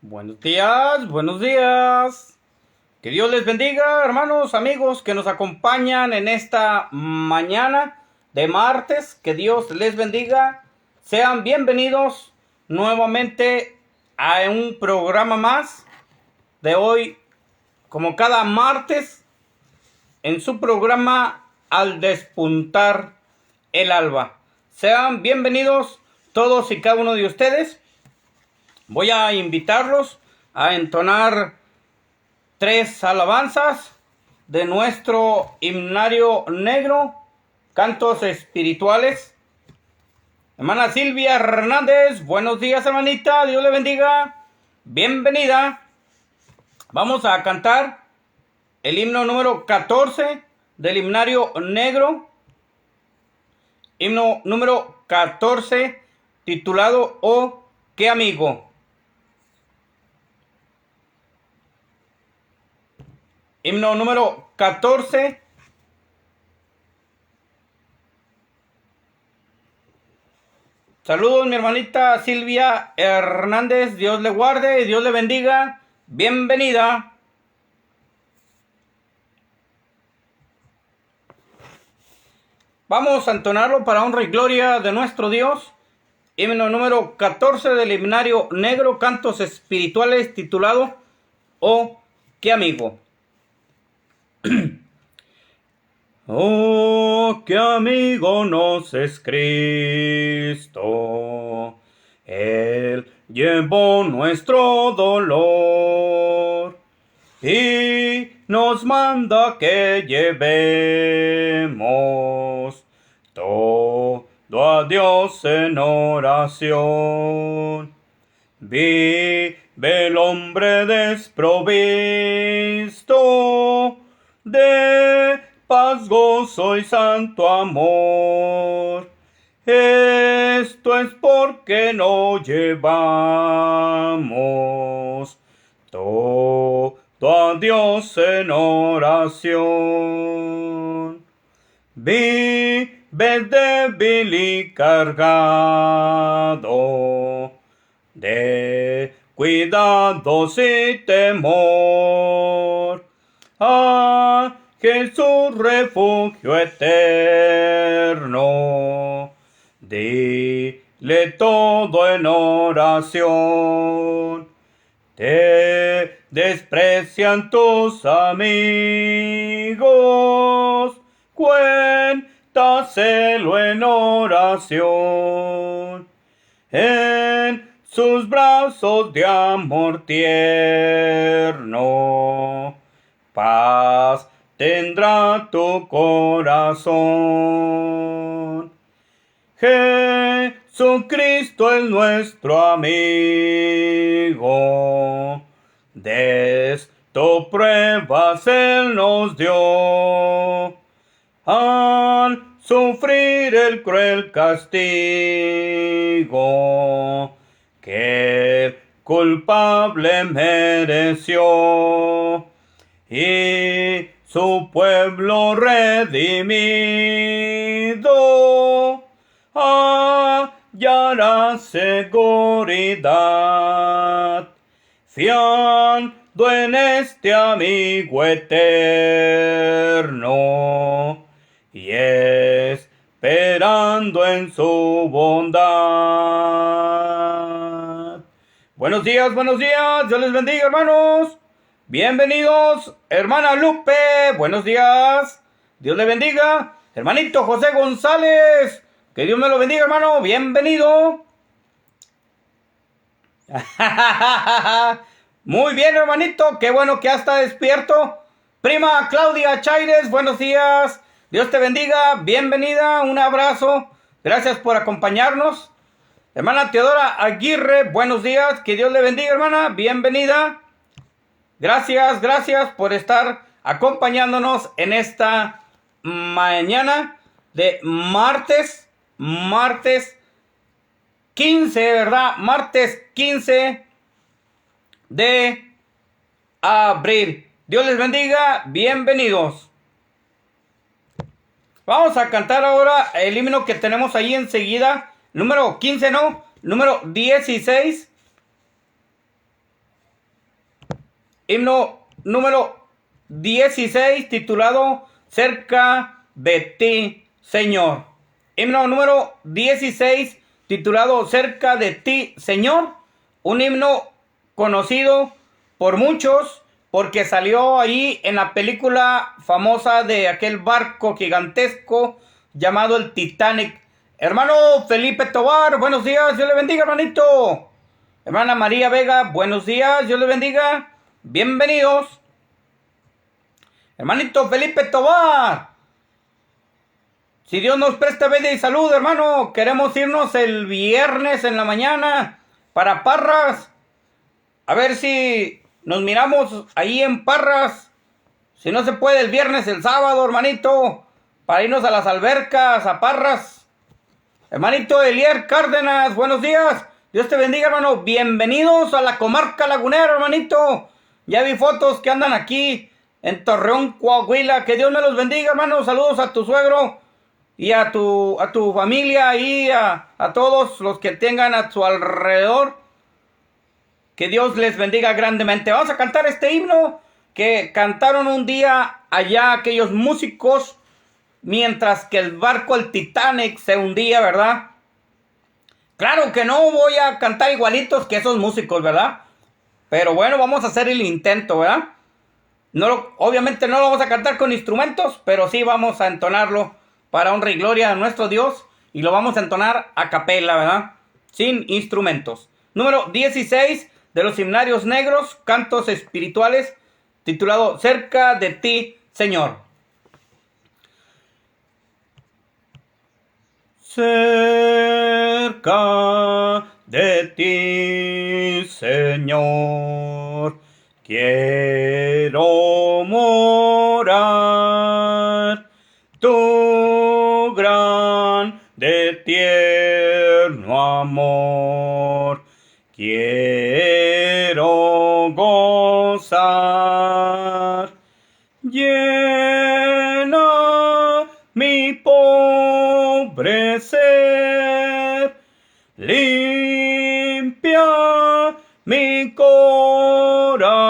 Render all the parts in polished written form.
Buenos días, buenos días. Que Dios les bendiga, hermanos, amigos que nos acompañan en esta mañana de martes. Que Dios les bendiga. Sean bienvenidos nuevamente a un programa más de hoy, como cada martes, en su programa Al Despuntar el Alba. Sean bienvenidos todos y cada uno de ustedes. Voy a invitarlos a entonar 3 alabanzas de nuestro himnario negro, cantos espirituales. Hermana Silvia Hernández, buenos días, hermanita, Dios le bendiga, bienvenida. Vamos a cantar el himno número 14 del himnario negro, himno número 14, titulado Oh, qué amigo. Himno número 14. Saludos, mi hermanita Silvia Hernández. Dios le guarde y Dios le bendiga. Bienvenida. Vamos a entonarlo para honra y gloria de nuestro Dios. Himno número 14 del himnario negro, cantos espirituales, titulado Oh, qué amigo. Oh, qué amigo nos es Cristo, Él llevó nuestro dolor y nos manda que llevemos todo a Dios en oración. Vive el hombre desprovisto de paz, gozo y santo amor. Esto es porque no llevamos todo a Dios en oración. Vive débil y cargado de cuidados y temor. Jesús, refugio eterno, dile todo en oración. Te desprecian tus amigos, cuéntaselo en oración. En sus brazos de amor tierno, paz tendrá tu corazón. Jesucristo es nuestro amigo, de esto pruebas Él nos dio. Al sufrir el cruel castigo que culpable mereció, y su pueblo redimido hallará seguridad, fiando en este amigo eterno y esperando en su bondad. Buenos días, Dios les bendiga, hermanos. Bienvenidos, hermana Lupe, buenos días, Dios le bendiga. Hermanito José González, que Dios me lo bendiga, hermano, bienvenido. Muy bien, hermanito, qué bueno que ya está despierto. Prima Claudia Chaires, buenos días, Dios te bendiga, bienvenida, un abrazo, gracias por acompañarnos. Hermana Teodora Aguirre, buenos días, que Dios le bendiga, hermana, bienvenida. Gracias por estar acompañándonos en esta mañana de martes 15, ¿verdad? Martes 15 de abril. Dios les bendiga, bienvenidos. Vamos a cantar ahora el himno que tenemos ahí enseguida, número 15, ¿no? Número 16. himno número 16, titulado Cerca de ti, Señor. Himno número 16, titulado Cerca de ti, Señor. Un himno conocido por muchos porque salió ahí en la película famosa de aquel barco gigantesco llamado el Titanic. Hermano Felipe Tobar, buenos días, Dios le bendiga, hermanito. Hermana María Vega, buenos días, Dios le bendiga. Bienvenidos. Hermanito Felipe Tobar, si Dios nos presta vida y salud, hermano, queremos irnos el viernes en la mañana para Parras. A ver si nos miramos ahí en Parras. Si no se puede el viernes, el sábado, hermanito, para irnos a las albercas, a Parras. Hermanito Elier Cárdenas, buenos días. Dios te bendiga, hermano. Bienvenidos a la comarca lagunera, hermanito. Ya vi fotos que andan aquí en Torreón, Coahuila. Que Dios me los bendiga, hermano. Saludos a tu suegro y a tu familia y a todos los que tengan a su alrededor. Que Dios les bendiga grandemente. Vamos a cantar este himno que cantaron un día allá aquellos músicos mientras que el barco, el Titanic, se hundía, ¿verdad? Claro que no voy a cantar igualitos que esos músicos, ¿verdad? Pero bueno, vamos a hacer el intento, ¿verdad? Obviamente no lo vamos a cantar con instrumentos, pero sí vamos a entonarlo para honra y gloria a nuestro Dios. Y lo vamos a entonar a capela, ¿verdad? Sin instrumentos. Número 16 de los himnarios negros, cantos espirituales, titulado Cerca de ti, Señor. Cerca de ti, Señor, quiero morar. Tu grande tierno amor quiero gozar. Llena mi pobre ser, limpia mi corazón,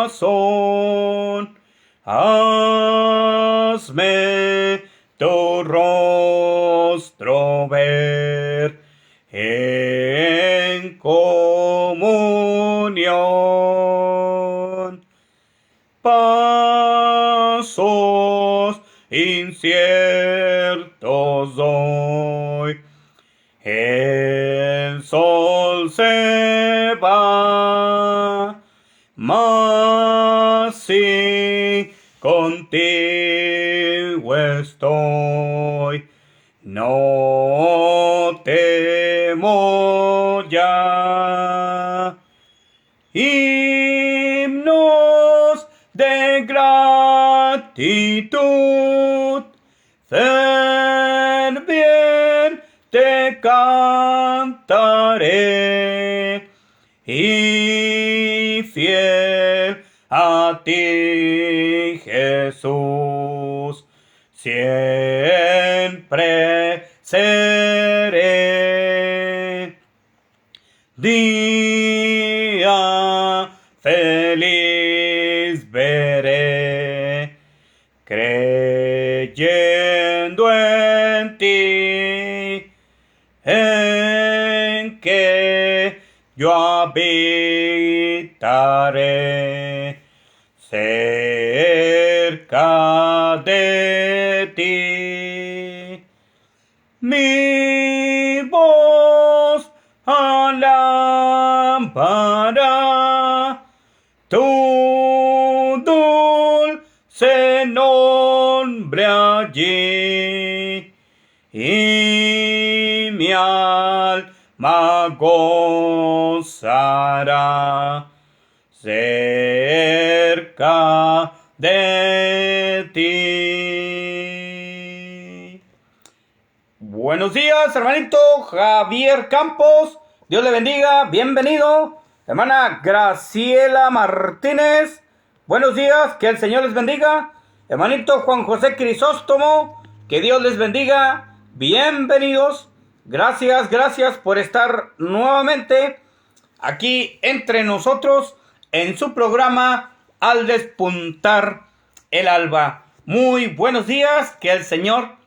hazme tu rostro ver en comunión. Pasos inciertos doy, el sol se va, mas si contigo estoy, no temo ya. Himnos de gratitud, ferviente cantaré, y fiel a ti, Jesús, siempre seré. Día feliz veré, creyendo en ti, en que yo habitaré cerca de ti. Mi voz alampará tu dulce nombre allí, y mi alma gozará cerca de ti. Buenos días, hermanito Javier Campos. Dios le bendiga. Bienvenido. Hermana Graciela Martínez. Buenos días. Que el Señor les bendiga. Hermanito Juan José Crisóstomo. Que Dios les bendiga. Bienvenidos. Gracias por estar nuevamente aquí entre nosotros en su programa al despuntar el alba. Muy buenos días, que el Señor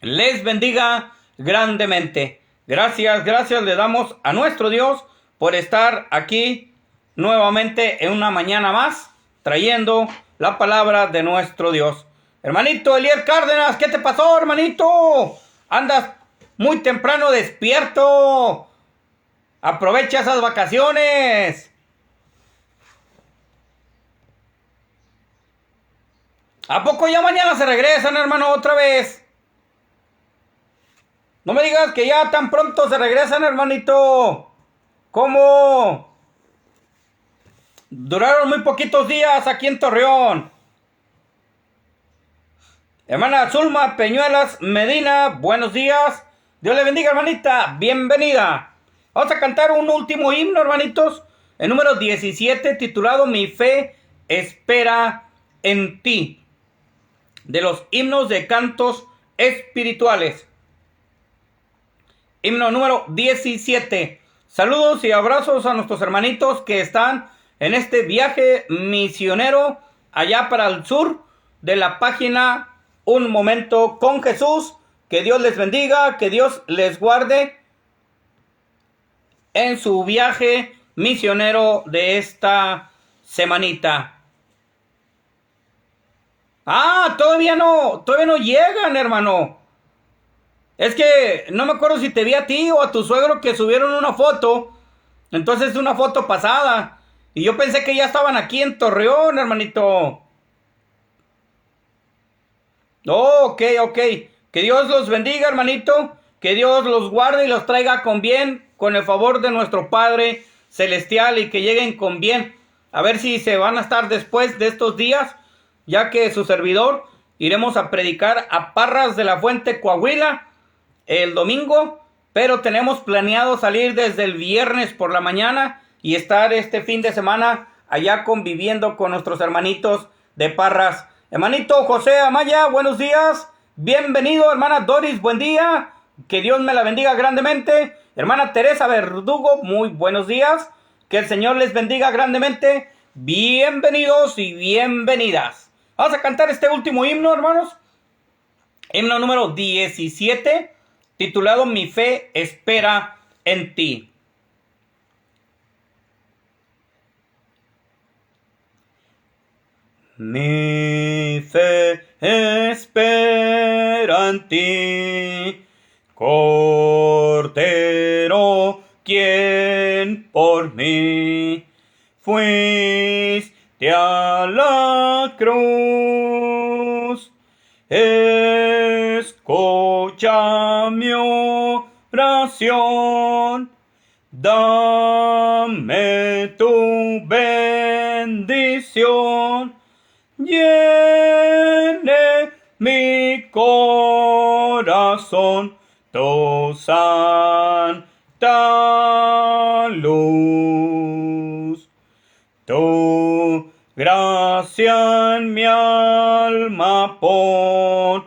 les bendiga grandemente. Gracias le damos a nuestro Dios por estar aquí nuevamente en una mañana más, trayendo la palabra de nuestro Dios. Hermanito Eliel Cárdenas, ¿qué te pasó, hermanito? Andas muy temprano despierto. Aprovecha esas vacaciones. ¿A poco ya mañana se regresan, hermano, otra vez? No me digas que ya tan pronto se regresan, hermanito. ¿Cómo? Duraron muy poquitos días aquí en Torreón. Hermana Zulma Peñuelas Medina, buenos días. Dios le bendiga, hermanita. Bienvenida. Vamos a cantar un último himno, hermanitos. El número 17, titulado Mi fe espera en ti. De los himnos de cantos espirituales. Himno número 17. Saludos y abrazos a nuestros hermanitos que están en este viaje misionero allá para el sur de la página Un Momento con Jesús. Que Dios les bendiga, que Dios les guarde en su viaje misionero de esta semanita. Todavía no llegan, hermano. Es que no me acuerdo si te vi a ti o a tu suegro que subieron una foto. Entonces una foto pasada. Y yo pensé que ya estaban aquí en Torreón, hermanito. Ok. Que Dios los bendiga, hermanito. Que Dios los guarde y los traiga con bien, con el favor de nuestro Padre Celestial, y que lleguen con bien. A ver si se van a estar después de estos días, ya que su servidor iremos a predicar a Parras de la Fuente, Coahuila, el domingo, pero tenemos planeado salir desde el viernes por la mañana y estar este fin de semana allá conviviendo con nuestros hermanitos de Parras. Hermanito José Amaya, buenos días. Bienvenido, hermana Doris, buen día. Que Dios me la bendiga grandemente. Hermana Teresa Verdugo, muy buenos días. Que el Señor les bendiga grandemente. Bienvenidos y bienvenidas. Vamos a cantar este último himno, hermanos. Himno número 17, titulado Mi fe espera en ti. Mi fe espera en ti, Cordero, quien por mí fuiste a la cruz. Escucha mi oración, dame tu bendición, llene mi corazón tu santa luz. Tu gracia en mi alma pon,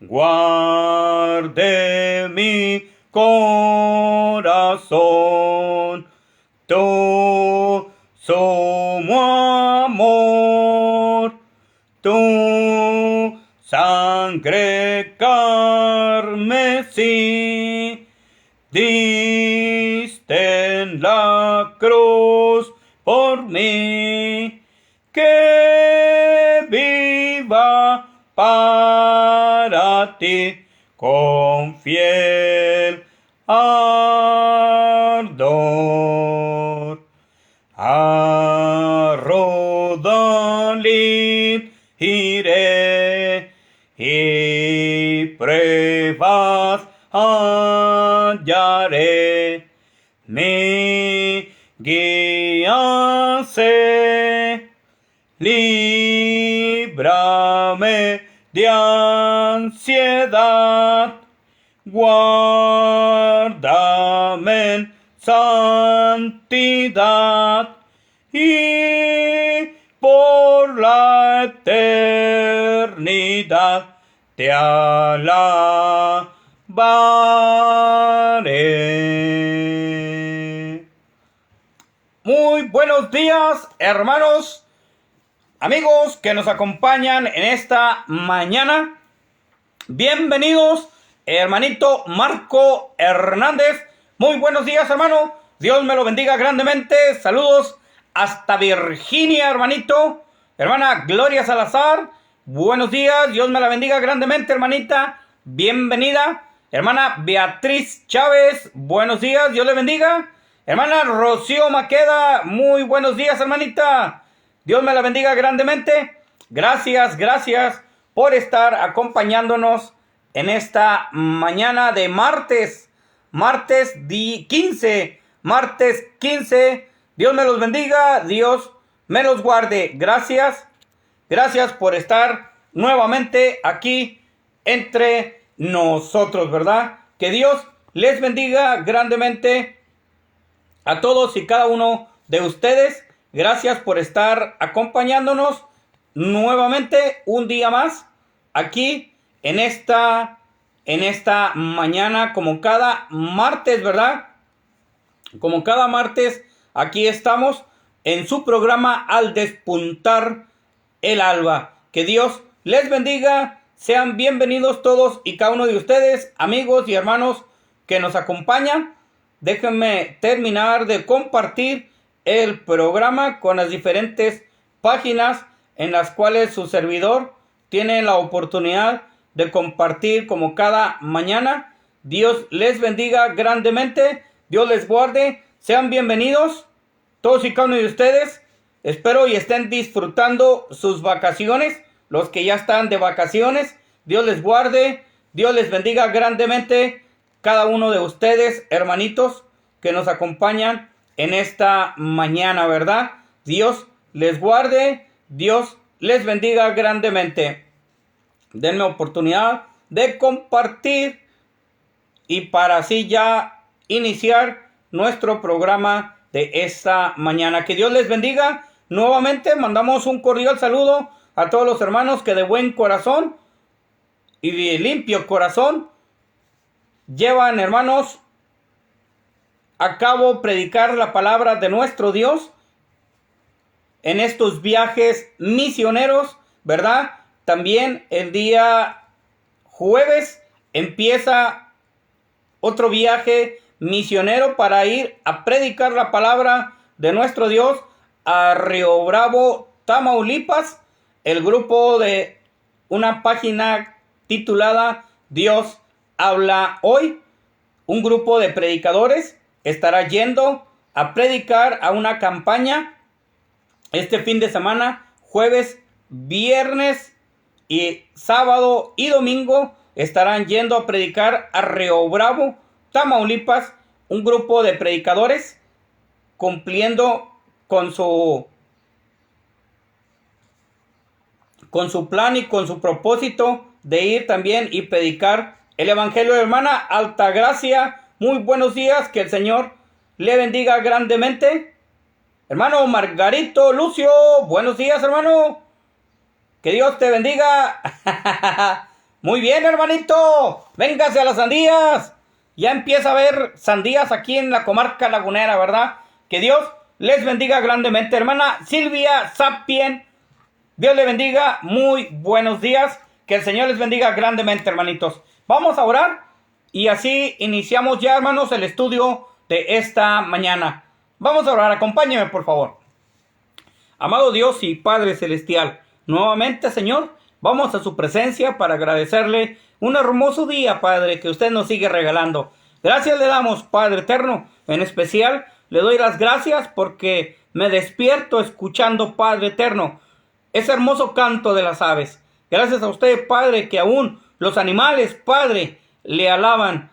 guarde mi corazón. Tu sumo amor, tu sangre carmesí, diste en la cruz por mí, que viva para ti con fiel ardor. A Rodalí iré y pruebas hallaré, mi guía sé, líbrame de ansiedad, guárdame en santidad, y por la eternidad te alabaré. Muy buenos días, hermanos. amigos que nos acompañan en esta mañana. Bienvenidos, hermanito Marco Hernández. Muy buenos días, hermano. Dios me lo bendiga grandemente. Saludos hasta Virginia, hermanito. Hermana Gloria Salazar, buenos días. Dios me la bendiga grandemente, hermanita. Bienvenida. Hermana Beatriz Chávez, buenos días. Dios le bendiga. Hermana Rocío Maqueda, muy buenos días, hermanita. Dios me la bendiga grandemente. Gracias por estar acompañándonos en esta mañana de martes 15. Dios me los bendiga, Dios me los guarde. Gracias por estar nuevamente aquí entre nosotros, ¿verdad? Que Dios les bendiga grandemente a todos y cada uno de ustedes. Gracias por estar acompañándonos nuevamente un día más aquí en esta mañana, como cada martes, ¿verdad? Como cada martes, aquí estamos en su programa Al Despuntar el Alba. Que Dios les bendiga. Sean bienvenidos todos y cada uno de ustedes, amigos y hermanos que nos acompañan. Déjenme terminar de compartir el programa con las diferentes páginas en las cuales su servidor tiene la oportunidad de compartir como cada mañana. Dios les bendiga grandemente. Dios les guarde. Sean bienvenidos todos y cada uno de ustedes. Espero y estén disfrutando sus vacaciones. Los que ya están de vacaciones, Dios les guarde. Dios les bendiga grandemente. Cada uno de ustedes, hermanitos, que nos acompañan en esta mañana, ¿verdad? Dios les guarde. Dios les bendiga grandemente. Denme oportunidad de compartir y para así ya iniciar nuestro programa de esta mañana. Que Dios les bendiga. Nuevamente mandamos un cordial saludo a todos los hermanos que de buen corazón y de limpio corazón llevan, hermanos, a cabo predicar la palabra de nuestro Dios en estos viajes misioneros, ¿verdad? También el día jueves empieza otro viaje misionero para ir a predicar la palabra de nuestro Dios a Río Bravo, Tamaulipas. El grupo de una página titulada Dios habla hoy, un grupo de predicadores estará yendo a predicar a una campaña este fin de semana, jueves, viernes y sábado y domingo estarán yendo a predicar a Río Bravo, Tamaulipas, un grupo de predicadores cumpliendo con su plan y con su propósito de ir también y predicar el evangelio. Hermana Altagracia, muy buenos días, que el Señor le bendiga grandemente. Hermano Margarito Lucio, buenos días, hermano, que Dios te bendiga. Muy bien, hermanito, véngase a las sandías. Ya empieza a haber sandías aquí en la comarca lagunera, ¿verdad? Que Dios les bendiga grandemente. Hermana Silvia Sapien, Dios le bendiga, muy buenos días. Que el Señor les bendiga grandemente, hermanitos. Vamos a orar y así iniciamos ya, hermanos, el estudio de esta mañana. Vamos a orar, acompáñenme, por favor. Amado Dios y Padre Celestial, nuevamente, Señor, vamos a su presencia para agradecerle un hermoso día, Padre, que usted nos sigue regalando. Gracias le damos, Padre eterno. En especial, le doy las gracias porque me despierto escuchando, Padre eterno, ese hermoso canto de las aves. Gracias a usted, Padre, que aún los animales, Padre, le alaban.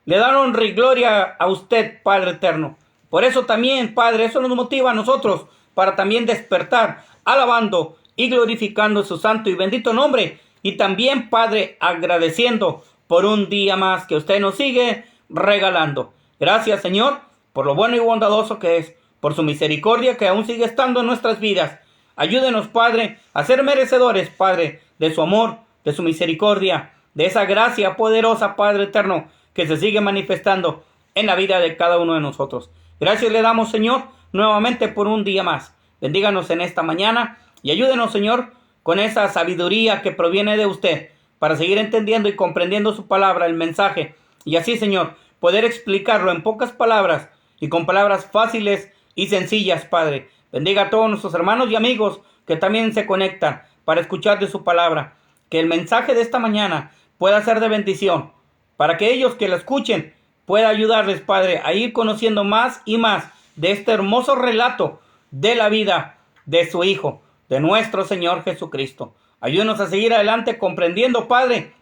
Le dan honra y gloria a usted, Padre eterno. Por eso también, Padre, eso nos motiva a nosotros para también despertar, alabando y glorificando su santo y bendito nombre. Y también, Padre, agradeciendo por un día más que usted nos sigue regalando. Gracias, Señor, por lo bueno y bondadoso que es, por su misericordia que aún sigue estando en nuestras vidas. Ayúdenos, Padre, a ser merecedores, Padre, de su amor, de su misericordia, de esa gracia poderosa, Padre eterno, que se sigue manifestando en la vida de cada uno de nosotros. Gracias le damos, Señor, nuevamente por un día más. Bendíganos en esta mañana, Y ayúdenos, Señor, con esa sabiduría que proviene de usted, para seguir entendiendo y comprendiendo su palabra, el mensaje. Y así, Señor, poder explicarlo en pocas palabras y con palabras fáciles y sencillas, Padre. Bendiga a todos nuestros hermanos y amigos que también se conectan para escuchar de su palabra. Que el mensaje de esta mañana pueda ser de bendición, para que ellos que lo escuchen pueda ayudarles, Padre, a ir conociendo más y más de este hermoso relato de la vida de su Hijo, de nuestro Señor Jesucristo. Ayúdenos a seguir adelante comprendiendo, Padre,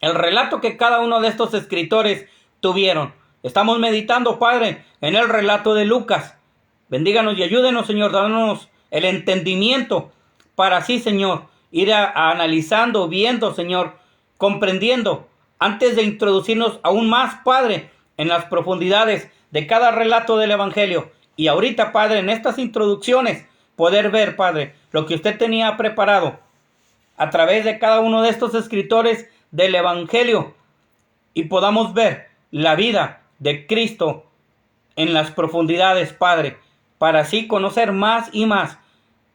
el relato que cada uno de estos escritores tuvieron. Estamos meditando, Padre, en el relato de Lucas. Bendíganos y ayúdenos, Señor, dándonos el entendimiento para así, Señor, ir a analizando, viendo, Señor, comprendiendo, antes de introducirnos aún más, Padre, en las profundidades de cada relato del Evangelio. Y ahorita, Padre, en estas introducciones, poder ver, Padre, lo que usted tenía preparado a través de cada uno de estos escritores del Evangelio, y podamos ver la vida de Cristo en las profundidades, Padre, para así conocer más y más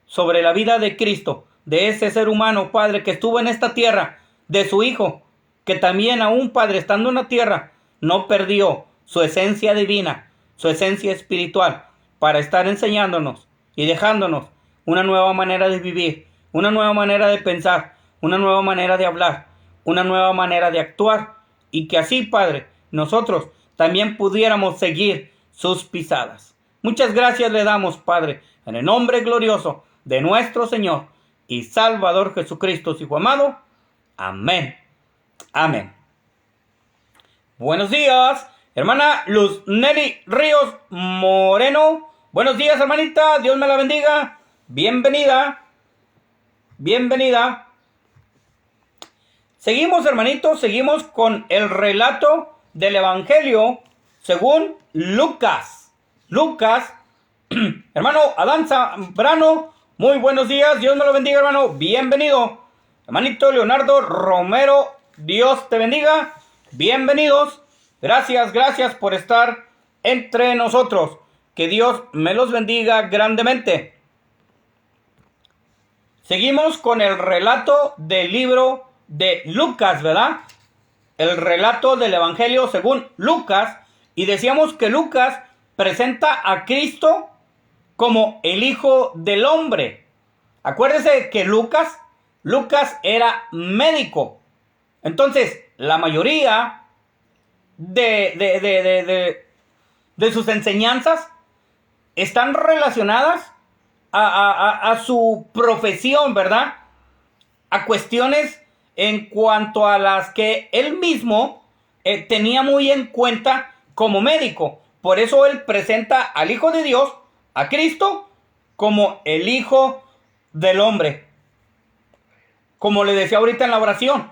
sobre la vida de Cristo, de ese ser humano, Padre, que estuvo en esta tierra, de su Hijo, que también aún, Padre, estando en la tierra, no perdió su esencia divina, su esencia espiritual, para estar enseñándonos y dejándonos una nueva manera de vivir, una nueva manera de pensar, una nueva manera de hablar, una nueva manera de actuar, y que así, Padre, nosotros también pudiéramos seguir sus pisadas. Muchas gracias le damos, Padre, en el nombre glorioso de nuestro Señor y Salvador Jesucristo, su Hijo amado. Amén. Amén. Buenos días, hermana Luz Nelly Ríos Moreno. Buenos días, hermanita. Dios me la bendiga. Bienvenida. Bienvenida. Seguimos, hermanitos. Seguimos con el relato del Evangelio según Lucas. Lucas. Hermano Adán Zambrano. Muy buenos días. Dios me lo bendiga, hermano. Bienvenido. Hermanito Leonardo Romero. Dios te bendiga. Bienvenidos. Gracias por estar entre nosotros. Que Dios me los bendiga grandemente. Seguimos con el relato del libro de Lucas, ¿verdad? El relato del Evangelio según Lucas. Y decíamos que Lucas presenta a Cristo como el Hijo del Hombre. Acuérdese que Lucas era médico. Entonces, la mayoría de sus enseñanzas están relacionadas a su profesión, ¿verdad? A cuestiones en cuanto a las que él mismo tenía muy en cuenta como médico. Por eso él presenta al Hijo de Dios, a Cristo, como el Hijo del Hombre. Como le decía ahorita en la oración,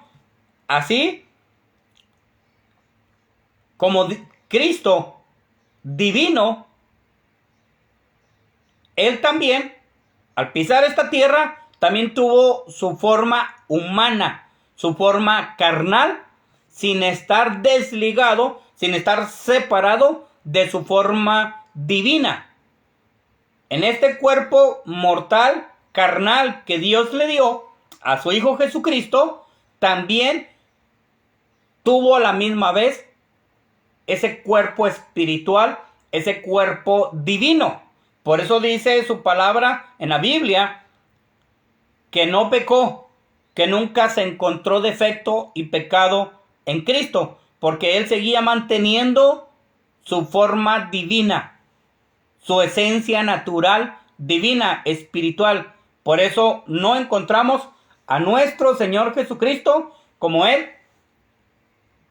así como Cristo divino, él también, al pisar esta tierra, también tuvo su forma humana, su forma carnal, sin estar desligado, sin estar separado de su forma divina. En este cuerpo mortal, carnal, que Dios le dio a su Hijo Jesucristo, también tuvo a la misma vez ese cuerpo espiritual, ese cuerpo divino. Por eso dice su palabra en la Biblia que no pecó, que nunca se encontró defecto y pecado en Cristo, porque él seguía manteniendo su forma divina, su esencia natural, divina, espiritual. Por eso no encontramos a nuestro Señor Jesucristo como él,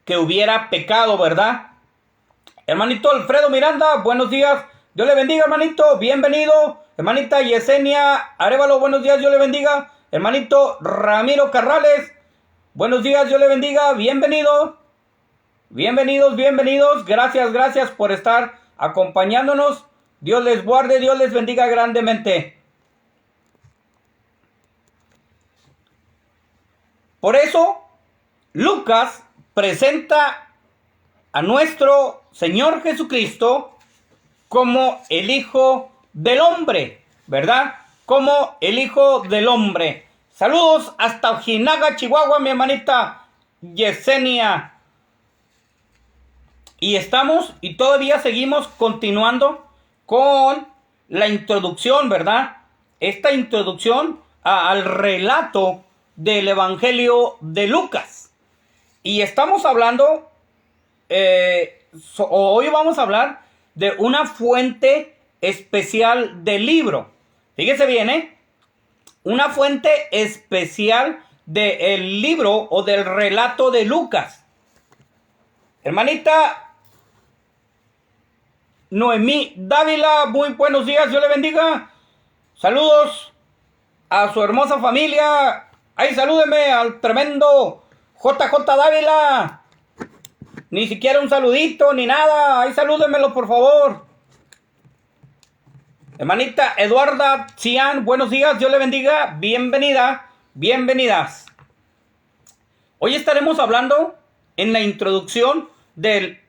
que hubiera pecado, ¿verdad? Hermanito Alfredo Miranda, buenos días. Dios le bendiga, hermanito. Bienvenido. Hermanita Yesenia Arevalo, buenos días. Dios le bendiga. Hermanito Ramiro Carrales, buenos días. Dios le bendiga. Bienvenido. Bienvenidos. Gracias por estar acompañándonos. Dios les guarde. Dios les bendiga grandemente. Por eso, Lucas presenta a nuestro Señor Jesucristo como el Hijo del Hombre, ¿verdad? como el Hijo del Hombre. Saludos hasta Ojinaga, Chihuahua, mi hermanita Yesenia. Y todavía seguimos continuando con la introducción, ¿verdad? Esta introducción al relato del Evangelio de Lucas. Y estamos hablando, hoy vamos a hablar de una fuente especial del libro. Fíjese bien, una fuente especial del libro o del relato de Lucas. Hermanita Noemí Dávila, muy buenos días, Dios le bendiga. Saludos a su hermosa familia. Ahí salúdeme al tremendo JJ Dávila. Ni siquiera un saludito ni nada. Ahí salúdemelo, por favor. Hermanita Eduarda Cian, buenos días, Dios le bendiga. Bienvenida, bienvenidas. Hoy estaremos hablando en la introducción del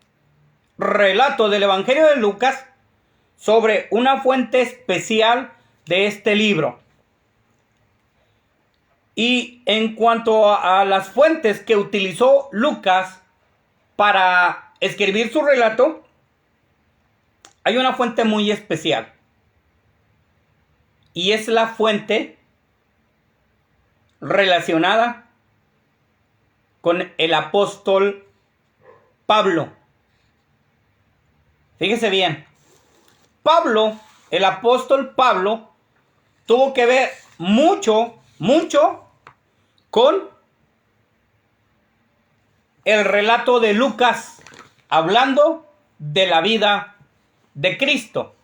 relato del Evangelio de Lucas sobre una fuente especial de este libro. Y en cuanto a las fuentes que utilizó Lucas para escribir su relato, hay una fuente muy especial. Y es la fuente relacionada con el apóstol Pablo. Fíjese bien, el apóstol Pablo, tuvo que ver mucho con el relato de Lucas, hablando de la vida de Cristo.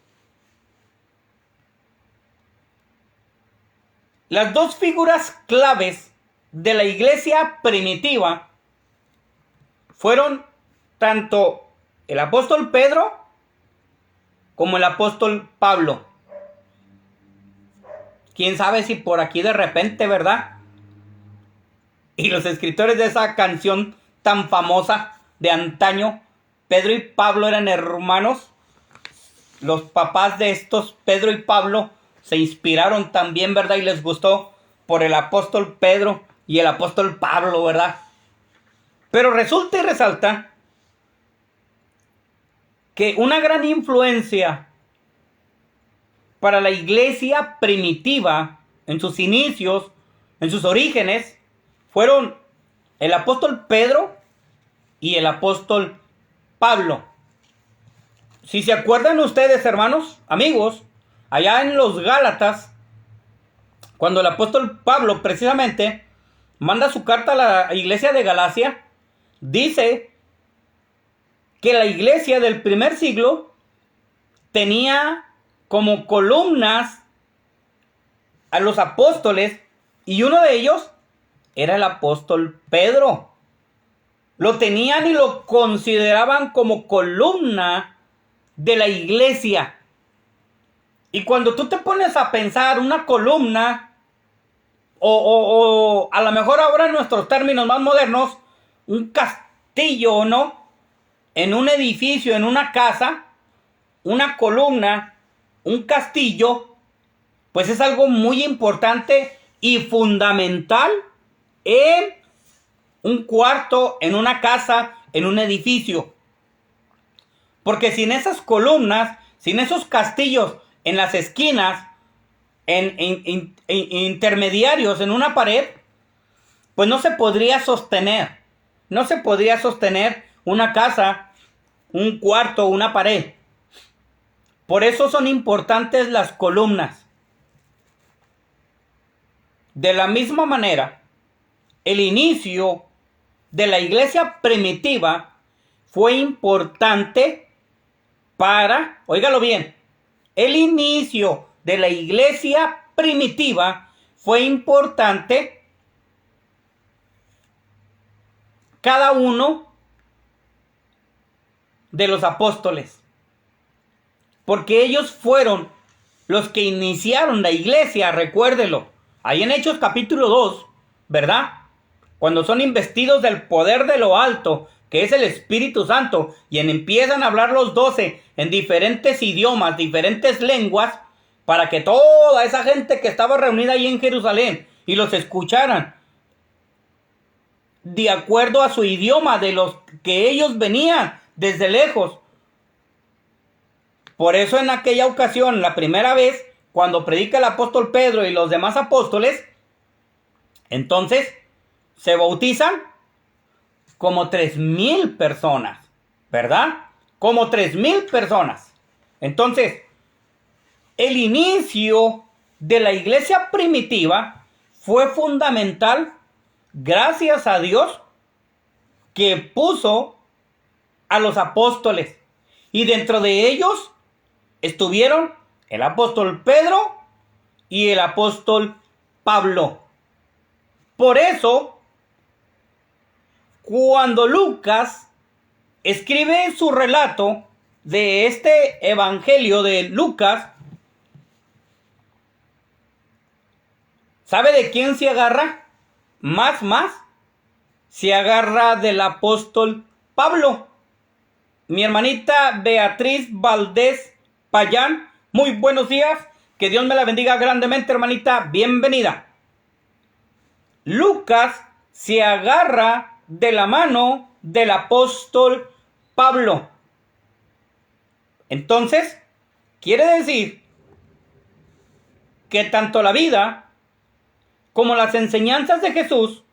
Las dos figuras claves de la iglesia primitiva fueron tanto el apóstol Pedro como el apóstol Pablo. Quién sabe si por aquí de repente, ¿verdad? Y los escritores de esa canción tan famosa de antaño, Pedro y Pablo eran hermanos. Los papás de estos, Pedro y Pablo, se inspiraron también, ¿verdad? Y les gustó por el apóstol Pedro y el apóstol Pablo, ¿verdad? Pero resulta y resalta que una gran influencia para la iglesia primitiva en sus inicios, en sus orígenes, fueron el apóstol Pedro y el apóstol Pablo. Si se acuerdan ustedes, hermanos, amigos, allá en los Gálatas, cuando el apóstol Pablo precisamente manda su carta a la iglesia de Galacia, dice que la iglesia del primer siglo tenía como columnas a los apóstoles, y uno de ellos era el apóstol Pedro. Lo tenían y lo consideraban como columna de la iglesia. Y cuando tú te pones a pensar una columna, o a lo mejor ahora en nuestros términos más modernos, un castillo, ¿no? En un edificio, en una casa, una columna, un castillo, pues es algo muy importante y fundamental en un cuarto, en una casa, en un edificio. Porque sin esas columnas, sin esos castillos en las esquinas, en intermediarios en una pared, pues no se podría sostener. No se podría sostener una casa, un cuarto, una pared. Por eso son importantes las columnas. De la misma manera, el inicio de la iglesia primitiva fue importante para, óigalo bien, el inicio de la iglesia primitiva fue importante cada uno de los apóstoles, porque ellos fueron los que iniciaron la iglesia, recuérdelo, ahí en Hechos capítulo 2, ¿verdad? Cuando son investidos del poder de lo alto, que es el Espíritu Santo, y empiezan a hablar los 12 en diferentes idiomas, diferentes lenguas, para que toda esa gente que estaba reunida ahí en Jerusalén y los escucharan de acuerdo a su idioma, de los que ellos venían desde lejos. Por eso en aquella ocasión, la primera vez, cuando predica el apóstol Pedro y los demás apóstoles, entonces se bautizan como 3,000 personas, ¿verdad? Como 3,000 personas. Entonces, el inicio de la iglesia primitiva fue fundamental gracias a Dios que puso a los apóstoles. Y dentro de ellos estuvieron el apóstol Pedro y el apóstol Pablo. Por eso, cuando Lucas escribe su relato de este evangelio de Lucas, ¿sabe de quién se agarra? Más, se agarra del apóstol Pablo. Mi hermanita Beatriz Valdés Payán, muy buenos días. Que Dios me la bendiga grandemente, hermanita. Bienvenida. Lucas se agarra de la mano del apóstol Pablo. Entonces, quiere decir que tanto la vida como las enseñanzas de Jesús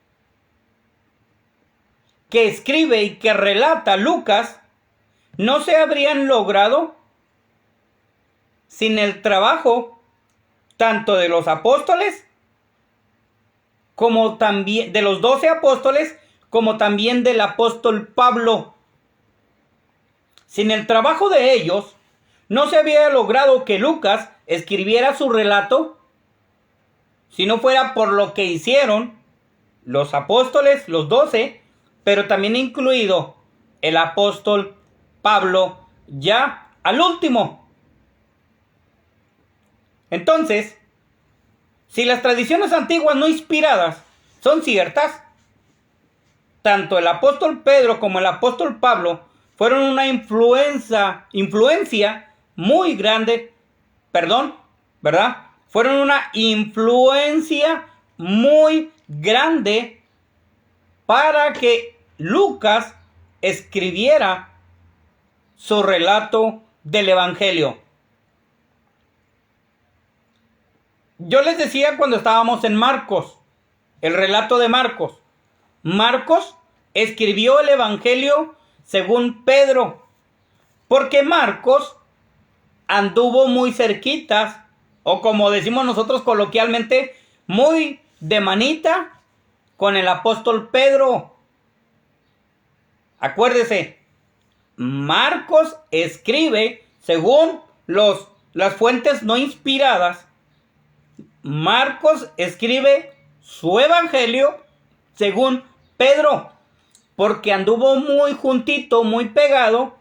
que escribe y que relata Lucas no se habrían logrado sin el trabajo tanto de los apóstoles como también de los 12 apóstoles, como también del apóstol Pablo. Sin el trabajo de ellos, no se había logrado que Lucas escribiera su relato, si no fuera por lo que hicieron los apóstoles, los 12, pero también incluido el apóstol Pablo, ya al último. Entonces, si las tradiciones antiguas no inspiradas son ciertas, tanto el apóstol Pedro como el apóstol Pablo fueron una influencia muy grande, ¿verdad? Fueron una influencia muy grande para que Lucas escribiera su relato del evangelio. Yo les decía cuando estábamos en Marcos, el relato de Marcos. Marcos escribió el evangelio según Pedro, porque Marcos anduvo muy cerquitas, o como decimos nosotros coloquialmente, muy de manita con el apóstol Pedro. Acuérdese, Marcos escribe según las fuentes no inspiradas. Marcos escribe su evangelio según Pedro, porque anduvo muy juntito, muy pegado,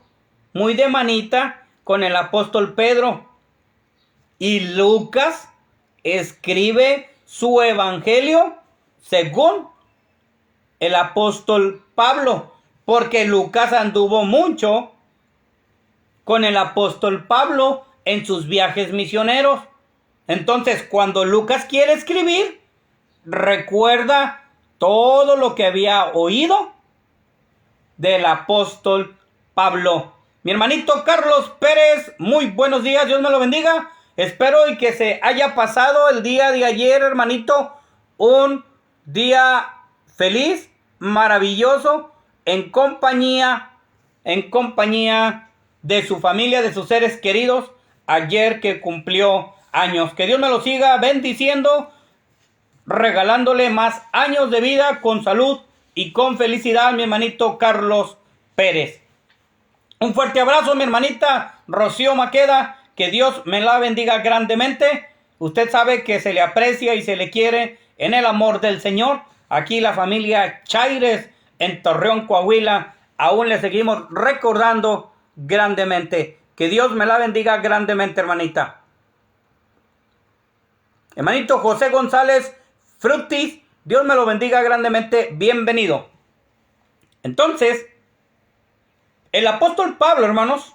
muy de manita con el apóstol Pedro. Y Lucas escribe su evangelio según el apóstol Pablo, porque Lucas anduvo mucho con el apóstol Pablo en sus viajes misioneros. Entonces, cuando Lucas quiere escribir, recuerda todo lo que había oído del apóstol Pablo. Mi hermanito Carlos Pérez, muy buenos días, Dios me lo bendiga. Espero y que se haya pasado el día de ayer, hermanito, un día feliz, maravilloso, en compañía de su familia, de sus seres queridos, ayer que cumplió años. Que Dios me lo siga bendiciendo, regalándole más años de vida con salud y con felicidad, mi hermanito Carlos Pérez. Un fuerte abrazo, mi hermanita Rocío Maqueda. Que Dios me la bendiga grandemente. Usted sabe que se le aprecia y se le quiere en el amor del Señor. Aquí la familia Chaires en Torreón, Coahuila, aún le seguimos recordando grandemente. Que Dios me la bendiga grandemente, hermanita. Hermanito José González Frutis, Dios me lo bendiga grandemente. Bienvenido. Entonces, el apóstol Pablo, hermanos,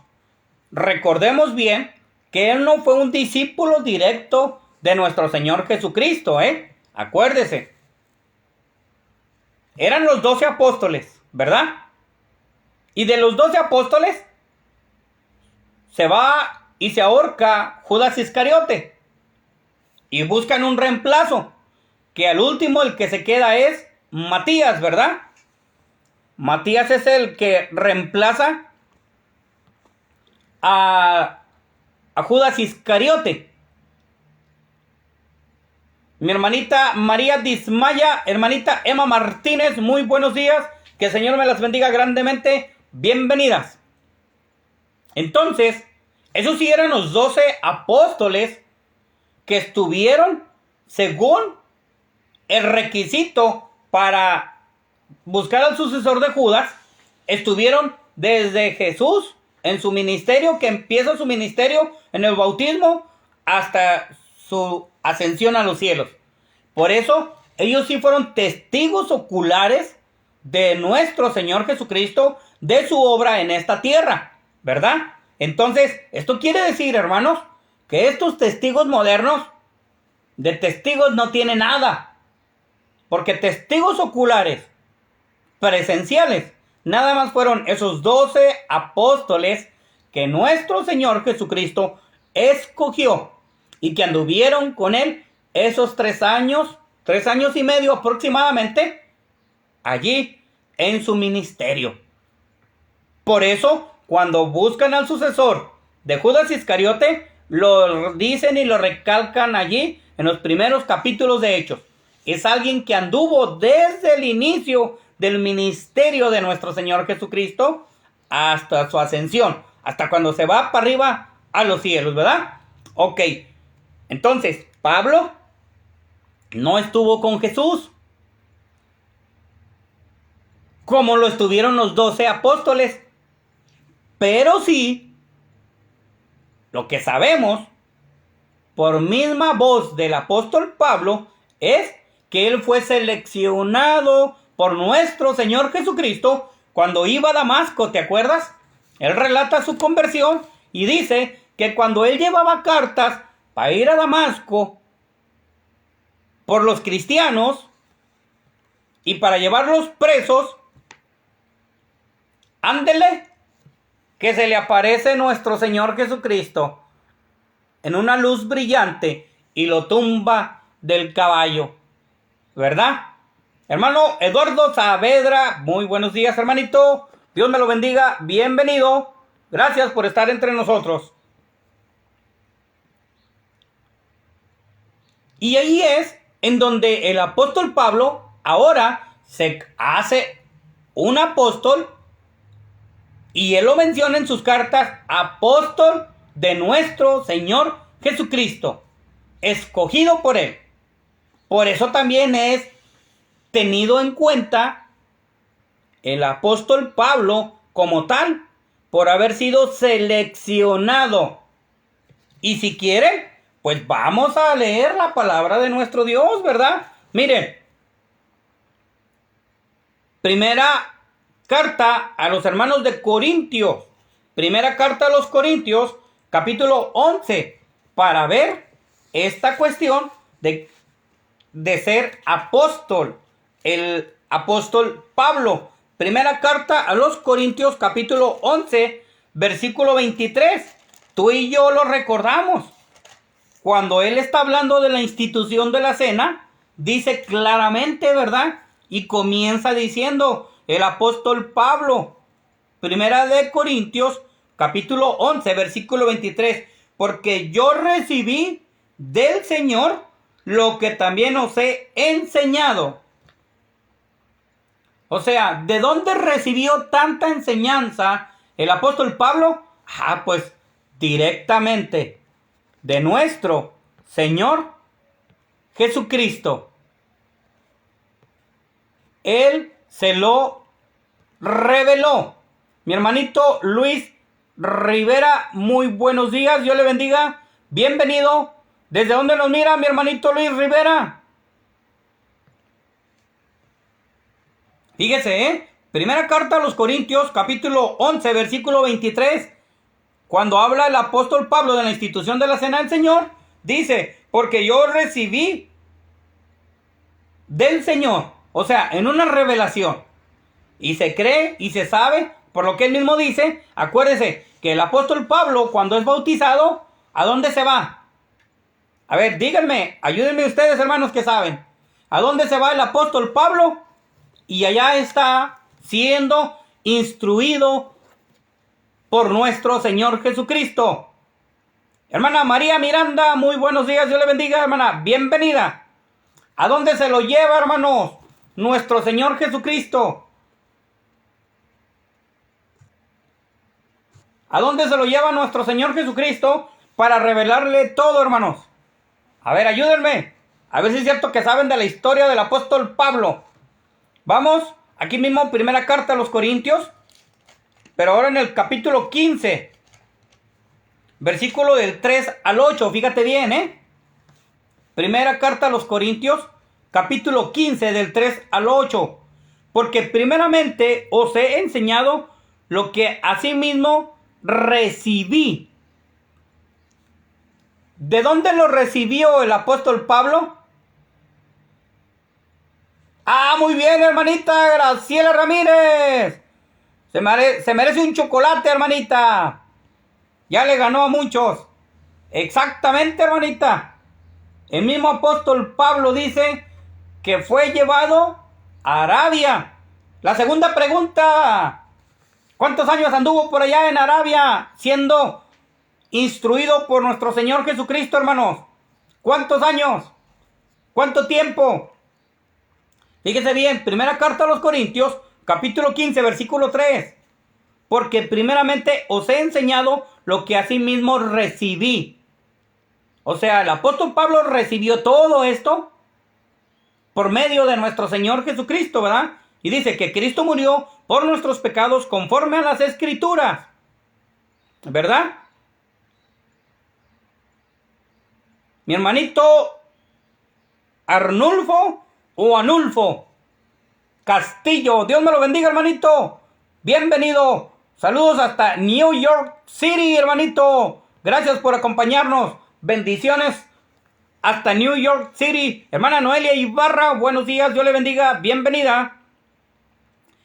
recordemos bien que él no fue un discípulo directo de nuestro Señor Jesucristo, Acuérdese. Eran los 12 apóstoles, ¿verdad? Y de los 12 apóstoles se va y se ahorca Judas Iscariote. Y buscan un reemplazo, que al último el que se queda es Matías, ¿verdad? Matías es el que reemplaza a Judas Iscariote. Mi hermanita María Dismaya, hermanita Emma Martínez, muy buenos días. Que el Señor me las bendiga grandemente. Bienvenidas. Entonces, esos sí eran los 12 apóstoles que estuvieron según el requisito para buscar al sucesor de Judas. Estuvieron desde Jesús en su ministerio, que empieza su ministerio en el bautismo, hasta su ascensión a los cielos. Por eso, ellos sí fueron testigos oculares de nuestro Señor Jesucristo, de su obra en esta tierra, ¿verdad? Entonces, esto quiere decir, hermanos, que estos testigos modernos de testigos no tienen nada. Porque testigos oculares, presenciales, nada más fueron esos 12 apóstoles que nuestro Señor Jesucristo escogió y que anduvieron con él esos 3 años y medio aproximadamente, allí en su ministerio. Por eso, cuando buscan al sucesor de Judas Iscariote, lo dicen y lo recalcan allí en los primeros capítulos de Hechos. Es alguien que anduvo desde el inicio del ministerio de nuestro Señor Jesucristo hasta su ascensión, hasta cuando se va para arriba a los cielos, ¿verdad? Ok, entonces, Pablo no estuvo con Jesús como lo estuvieron los 12 apóstoles, pero sí, lo que sabemos por misma voz del apóstol Pablo es que él fue seleccionado por nuestro Señor Jesucristo cuando iba a Damasco, ¿te acuerdas? Él relata su conversión y dice que cuando él llevaba cartas para ir a Damasco por los cristianos y para llevarlos presos, ándele, que se le aparece nuestro Señor Jesucristo en una luz brillante y lo tumba del caballo, ¿verdad? Hermano Eduardo Saavedra, muy buenos días, hermanito. Dios me lo bendiga, bienvenido. Gracias por estar entre nosotros. Y ahí es en donde el apóstol Pablo ahora se hace un apóstol, y él lo menciona en sus cartas, apóstol de nuestro Señor Jesucristo, escogido por él. Por eso también es tenido en cuenta el apóstol Pablo como tal, por haber sido seleccionado. Y si quieren, pues vamos a leer la palabra de nuestro Dios, ¿verdad? Miren, primera carta a los hermanos de Corintios, primera carta a los Corintios, capítulo 11, para ver esta cuestión de ser apóstol, el apóstol Pablo. Primera carta a los Corintios, capítulo 11, versículo 23. Tú y yo lo recordamos. Cuando él está hablando de la institución de la cena, dice claramente, ¿verdad? Y comienza diciendo el apóstol Pablo, primera de Corintios, capítulo 11, versículo 23. Porque yo recibí del Señor lo que también os he enseñado. O sea, ¿de dónde recibió tanta enseñanza el apóstol Pablo? Pues directamente de nuestro Señor Jesucristo. Él se lo reveló. Mi hermanito Luis Rivera, muy buenos días, Dios le bendiga, bienvenido. ¿Desde dónde nos mira mi hermanito Luis Rivera? Fíjese, primera carta a los Corintios, capítulo 11, versículo 23. Cuando habla el apóstol Pablo de la institución de la cena del Señor, dice, porque yo recibí del Señor, o sea, en una revelación, y se cree y se sabe, por lo que él mismo dice. Acuérdese que el apóstol Pablo, cuando es bautizado, ¿a dónde se va? A ver, díganme, ayúdenme ustedes, hermanos, que saben. ¿A dónde se va el apóstol Pablo? Y allá está siendo instruido por nuestro Señor Jesucristo. Hermana María Miranda, muy buenos días, Dios le bendiga, hermana, bienvenida. ¿A dónde se lo lleva, hermanos, nuestro Señor Jesucristo? ¿A dónde se lo lleva nuestro Señor Jesucristo para revelarle todo, hermanos? A ver, ayúdenme. A ver si es cierto que saben de la historia del apóstol Pablo. Vamos, aquí mismo, primera carta a los Corintios, pero ahora en el capítulo 15, versículo del 3 al 8, fíjate bien, Primera carta a los Corintios, capítulo 15, del 3 al 8. Porque primeramente os he enseñado lo que asimismo recibí. ¿De dónde lo recibió el apóstol Pablo? Ah, muy bien, hermanita Graciela Ramírez. Se merece un chocolate, hermanita. Ya le ganó a muchos. Exactamente, hermanita. El mismo apóstol Pablo dice que fue llevado a Arabia. La segunda pregunta: ¿cuántos años anduvo por allá en Arabia siendo instruido por nuestro Señor Jesucristo, hermanos? ¿Cuántos años? ¿Cuánto tiempo? Fíjese bien, primera carta a los Corintios, capítulo 15, versículo 3. Porque primeramente os he enseñado lo que asimismo recibí. O sea, el apóstol Pablo recibió todo esto por medio de nuestro Señor Jesucristo, ¿verdad? Y dice que Cristo murió por nuestros pecados conforme a las Escrituras, ¿verdad? Mi hermanito Arnulfo o Anulfo Castillo, Dios me lo bendiga, hermanito. Bienvenido. Saludos hasta New York City, hermanito. Gracias por acompañarnos. Bendiciones hasta New York City. Hermana Noelia Ibarra, buenos días, Dios le bendiga. Bienvenida.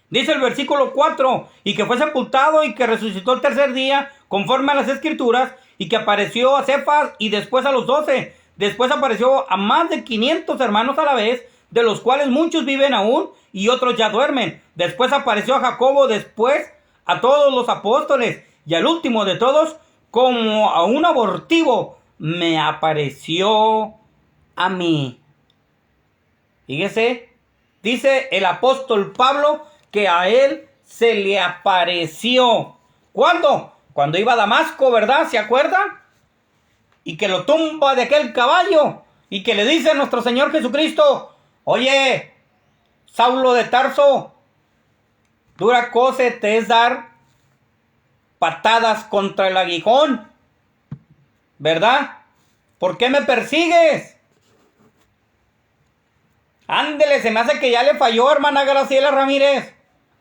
Dice el versículo 4, y que fue sepultado y que resucitó el tercer día, conforme a las Escrituras, y que apareció a Cefas y después a los 12. Después apareció a más de 500 hermanos a la vez, de los cuales muchos viven aún y otros ya duermen. Después apareció a Jacobo, después a todos los apóstoles, y al último de todos, como a un abortivo, me apareció a mí. Fíjese, dice el apóstol Pablo que a él se le apareció. ¿Cuándo? Cuando iba a Damasco, ¿verdad? ¿Se acuerda? Y que lo tumba de aquel caballo y que le dice a nuestro Señor Jesucristo: oye, Saulo de Tarso, dura cosa te es dar patadas contra el aguijón, ¿verdad? ¿Por qué me persigues? Ándele, se me hace que ya le falló, hermana Graciela Ramírez.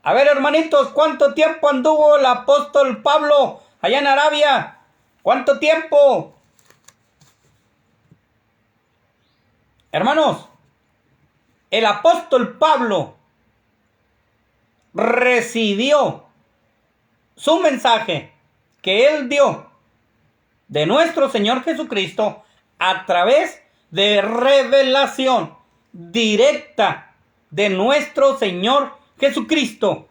A ver, hermanitos, ¿cuánto tiempo anduvo el apóstol Pablo allá en Arabia? ¿Cuánto tiempo? Hermanos, el apóstol Pablo recibió su mensaje que él dio de nuestro Señor Jesucristo a través de revelación directa de nuestro Señor Jesucristo.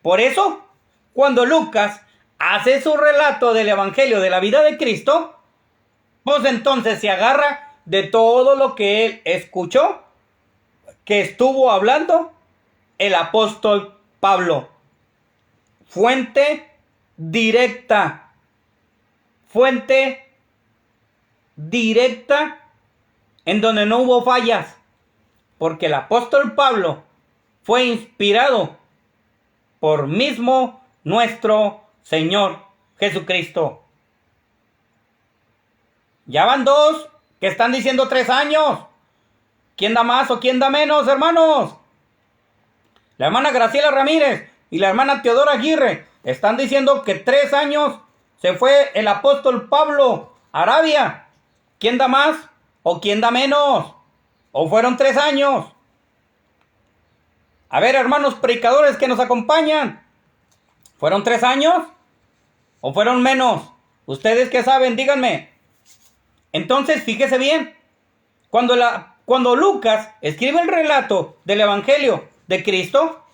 Por eso, cuando Lucas hace su relato del Evangelio de la vida de Cristo, pues entonces se agarra de todo lo que él escuchó, que estuvo hablando el apóstol Pablo. Fuente directa. Fuente directa en donde no hubo fallas. Porque el apóstol Pablo fue inspirado por mismo nuestro Señor Jesucristo. Ya van dos que están diciendo 3 años. ¿Quién da más o quién da menos, hermanos? La hermana Graciela Ramírez y la hermana Teodora Aguirre están diciendo que 3 años se fue el apóstol Pablo a Arabia. ¿Quién da más o quién da menos? ¿O fueron 3 años? A ver, hermanos predicadores que nos acompañan, ¿fueron 3 años o fueron menos? Ustedes que saben, díganme. Entonces, fíjese bien, cuando Lucas escribe el relato del Evangelio de Cristo,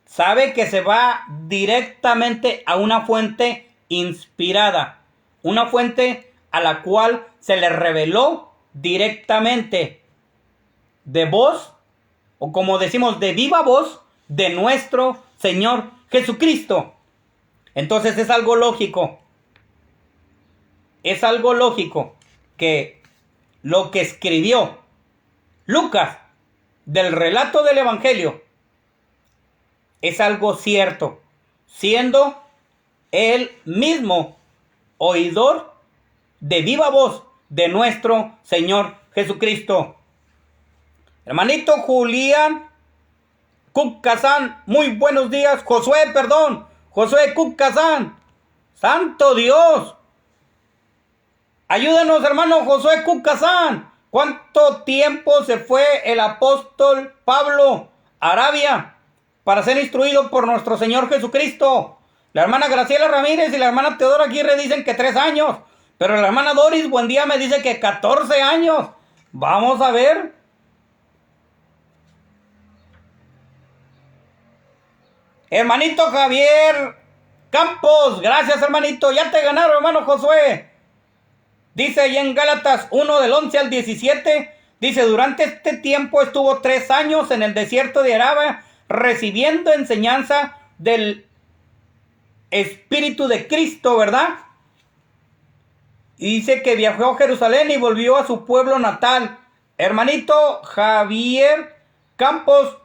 sabe que se va directamente a una fuente inspirada, una fuente a la cual se le reveló directamente de voz, o como decimos, de viva voz, de nuestro Señor Jesucristo. Entonces es algo lógico que lo que escribió Lucas del relato del Evangelio es algo cierto, siendo él mismo oidor de viva voz de nuestro Señor Jesucristo. Hermanito Julián Cuccazán, muy buenos días. Josué Cuccazán, santo Dios. Ayúdanos, hermano Josué Cuccazán. ¿Cuánto tiempo se fue el apóstol Pablo a Arabia para ser instruido por nuestro Señor Jesucristo? La hermana Graciela Ramírez y la hermana Teodora Aguirre dicen que 3 años. Pero la hermana Doris Buendía me dice que 14 años. Vamos a ver. Hermanito Javier Campos, gracias hermanito. Ya te ganaron, hermano Josué. Dice ahí en Gálatas 1 del 11 al 17. Dice, durante este tiempo estuvo 3 años en el desierto de Arabia, recibiendo enseñanza del Espíritu de Cristo, ¿verdad? Y dice que viajó a Jerusalén y volvió a su pueblo natal. Hermanito Javier Campos,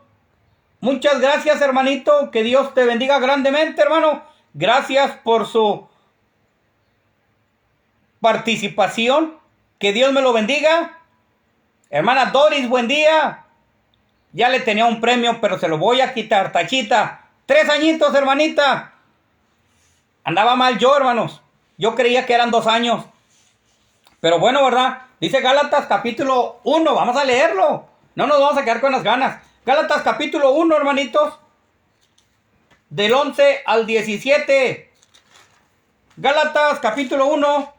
muchas gracias, hermanito. Que Dios te bendiga grandemente, hermano. Gracias por su participación. Que Dios me lo bendiga. Hermana Doris, buen día. Ya le tenía un premio, pero se lo voy a quitar. Tachita. 3 añitos, hermanita. Andaba mal yo, hermanos. Yo creía que eran 2 años. Pero bueno, ¿verdad? Dice Gálatas capítulo 1. Vamos a leerlo. No nos vamos a quedar con las ganas. Gálatas capítulo 1, hermanitos. Del 11 al 17. Gálatas capítulo 1.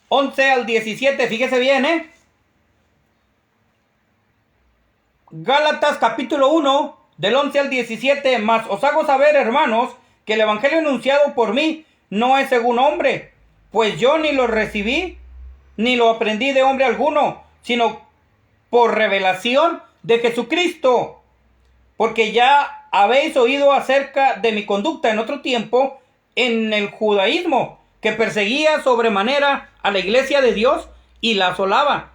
11 al 17. Fíjese bien, ¿eh? Gálatas capítulo 1. Del 11 al 17. Mas os hago saber, hermanos, que el evangelio anunciado por mí no es según hombre. Pues yo ni lo recibí, ni lo aprendí de hombre alguno, sino por revelación de Jesucristo. Porque ya habéis oído acerca de mi conducta en otro tiempo en el judaísmo, que perseguía sobremanera a la iglesia de Dios y la asolaba.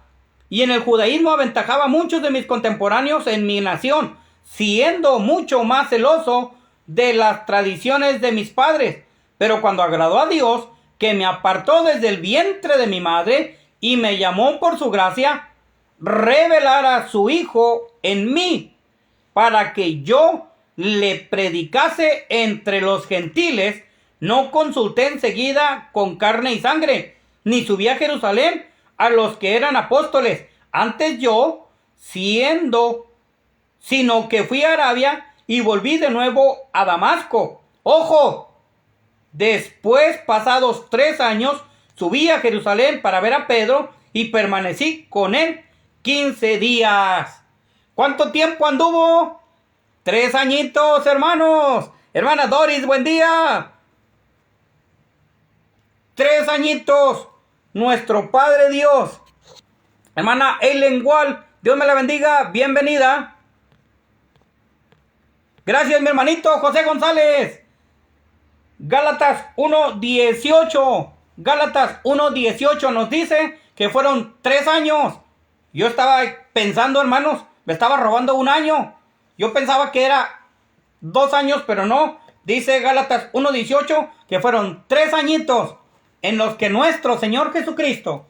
Y en el judaísmo aventajaba a muchos de mis contemporáneos en mi nación, siendo mucho más celoso de las tradiciones de mis padres. Pero cuando agradó a Dios, que me apartó desde el vientre de mi madre y me llamó por su gracia, revelar a su Hijo en mí, para que yo le predicase entre los gentiles, no consulté enseguida con carne y sangre, ni subí a Jerusalén a los que eran apóstoles. Antes yo, sino que fui a Arabia y volví de nuevo a Damasco. ¡Ojo! Después, pasados 3 años, subí a Jerusalén para ver a Pedro y permanecí con él 15 días. ¿Cuánto tiempo anduvo? 3 añitos, hermanos. Hermana Doris, buen día. 3 añitos. Nuestro Padre Dios. Hermana Eileen Wall, Dios me la bendiga. Bienvenida. Gracias, mi hermanito José González. Gálatas 1:18. Gálatas 1:18 nos dice que fueron 3 años. Yo estaba pensando, hermanos, me estaba robando 1 año. Yo pensaba que era 2 años, pero no. Dice Gálatas 1:18 que fueron 3 añitos en los que nuestro Señor Jesucristo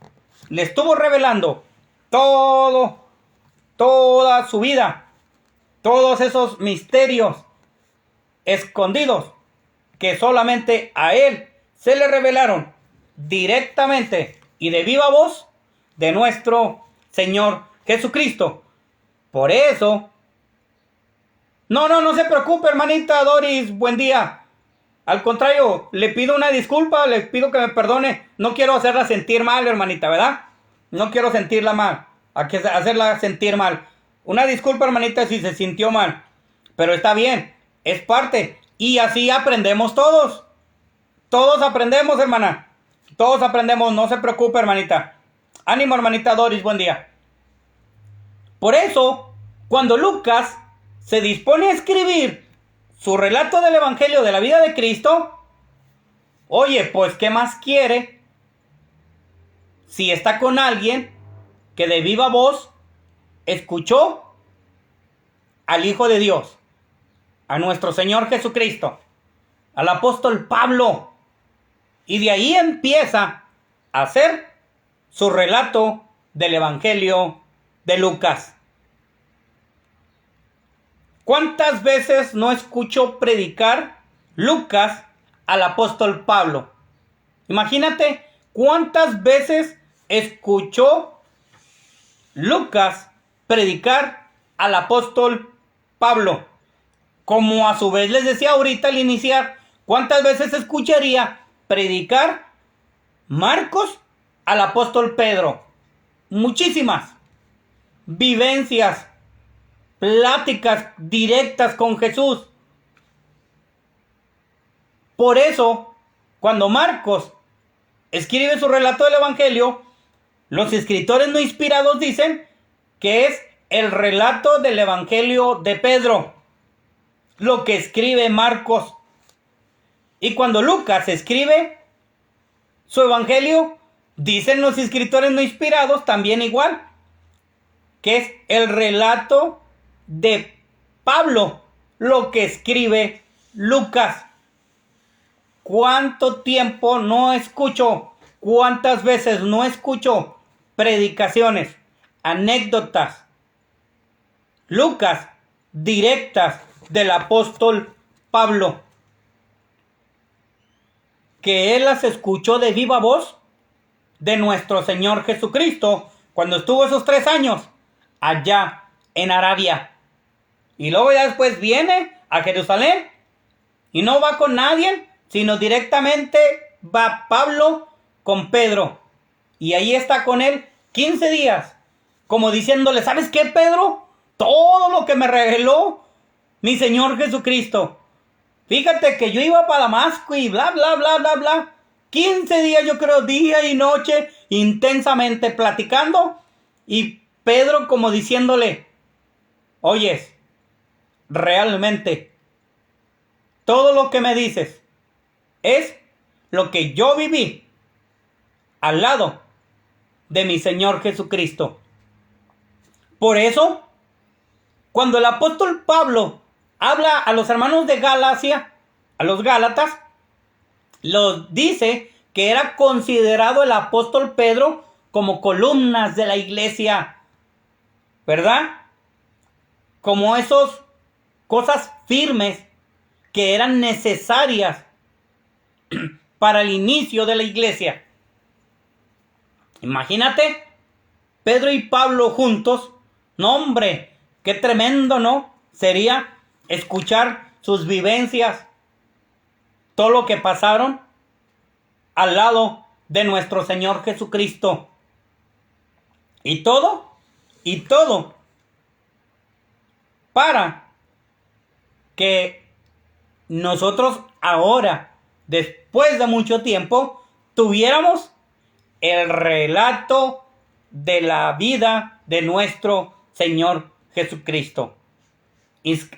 le estuvo revelando toda su vida, todos esos misterios escondidos que solamente a Él se le revelaron directamente y de viva voz de nuestro Señor Jesucristo. Por eso, no se preocupe, hermanita Doris, buen día. Al contrario, le pido una disculpa, le pido que me perdone. No quiero hacerla sentir mal, hermanita, ¿verdad? No quiero sentirla mal, hacerla sentir mal. Una disculpa, hermanita, si se sintió mal. Pero está bien, es parte. Y así aprendemos todos. Todos aprendemos, hermana. Todos aprendemos, no se preocupe, hermanita. Ánimo, hermanita Doris, buen día. Por eso, cuando Lucas se dispone a escribir su relato del Evangelio de la vida de Cristo, oye, pues, ¿qué más quiere? Si está con alguien que de viva voz escuchó al Hijo de Dios, a nuestro Señor Jesucristo, al apóstol Pablo, y de ahí empieza a hacer su relato del Evangelio de Lucas. ¿Cuántas veces no escuchó predicar Lucas al apóstol Pablo? Imagínate cuántas veces escuchó Lucas predicar al apóstol Pablo. Como a su vez les decía ahorita al iniciar, ¿cuántas veces escucharía predicar Marcos al apóstol Pedro? Muchísimas vivencias, pláticas directas con Jesús. Por eso, cuando Marcos escribe su relato del Evangelio, los escritores no inspirados dicen que es el relato del Evangelio de Pedro, lo que escribe Marcos. Y cuando Lucas escribe su Evangelio, dicen los escritores no inspirados también igual, que es el relato de Pablo, lo que escribe Lucas. ¿Cuánto tiempo no escucho? ¿Cuántas veces no escucho predicaciones, anécdotas, Lucas, directas del apóstol Pablo? Que él las escuchó de viva voz de nuestro Señor Jesucristo cuando estuvo esos 3 años allá en Arabia. Y luego ya después viene a Jerusalén y no va con nadie, sino directamente va Pablo con Pedro. Y ahí está con él 15 días, como diciéndole, ¿sabes qué, Pedro? Todo lo que me reveló mi Señor Jesucristo. Fíjate que yo iba para Damasco y bla, bla, bla, bla, bla. 15 días, yo creo, día y noche, intensamente platicando. Y Pedro como diciéndole, oyes, realmente, todo lo que me dices es lo que yo viví al lado de mi Señor Jesucristo. Por eso, cuando el apóstol Pablo habla a los hermanos de Galacia, a los Gálatas, los dice que era considerado el apóstol Pedro como columnas de la iglesia, ¿verdad? Como esos cosas firmes que eran necesarias para el inicio de la iglesia. Imagínate, Pedro y Pablo juntos. No, hombre, qué tremendo, ¿no? Sería escuchar sus vivencias, todo lo que pasaron al lado de nuestro Señor Jesucristo. Y todo para que nosotros ahora, después de mucho tiempo, tuviéramos el relato de la vida de nuestro Señor Jesucristo.